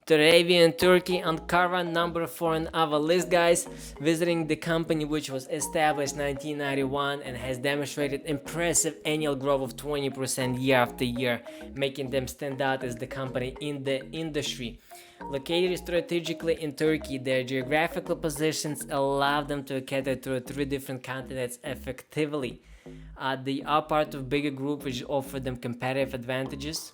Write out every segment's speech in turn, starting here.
Today we in Turkey, Ankara, number 4 on our list, guys, visiting the company which was established 1991 and has demonstrated impressive annual growth of 20% year after year, making them stand out as the company in the industry. Located strategically in Turkey, their geographical positions allow them to cater to 3 different continents effectively. They are part of bigger group which offer them competitive advantages.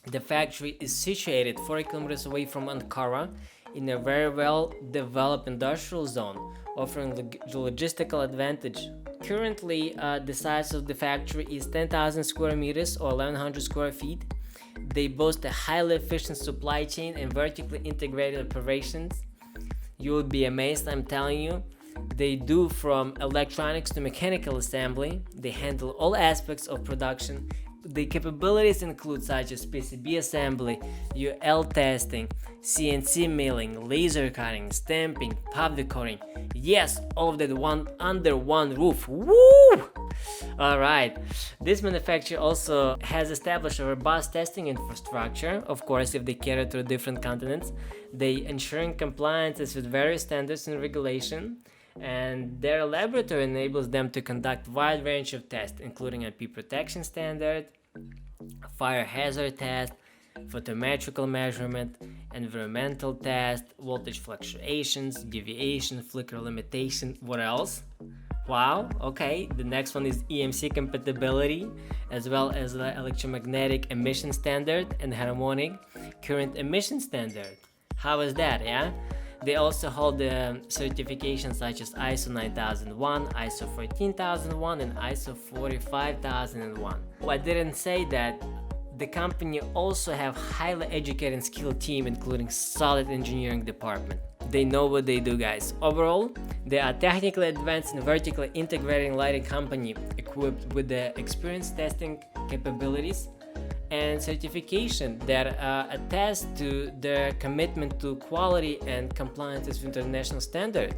The factory is situated 4 kilometers away from Ankara in a very well developed industrial zone, offering logistical advantage. Currently, the size of the factory is 10,000 square meters or 1100 square feet. They boast a highly efficient supply chain and vertically integrated operations. You will be amazed, I'm telling you. They do from electronics to mechanical assembly. They handle all aspects of production. The capabilities include such as PCB assembly, UL testing, CNC milling, laser cutting, stamping, powder coating. Yes, all of that under one roof. Woo! Alright, this manufacturer also has established a robust testing infrastructure. Of course, if they cater to different continents, they ensuring compliance with various standards and regulation. And their laboratory enables them to conduct a wide range of tests, including IP protection standard, fire hazard test, photometrical measurement, environmental test, voltage fluctuations, deviation, flicker limitation. What else? Wow, okay. The next one is EMC compatibility, as well as the electromagnetic emission standard and harmonic current emission standard. How is that, yeah? They also hold the certifications such as ISO 9001, ISO 14001, and ISO 45001. I didn't say that the company also have highly educated and skilled team, including solid engineering department. They know what they do, guys. Overall, they are technically advanced and vertically integrating lighting company equipped with the experienced testing capabilities and certification that attest to their commitment to quality and compliance with international standard.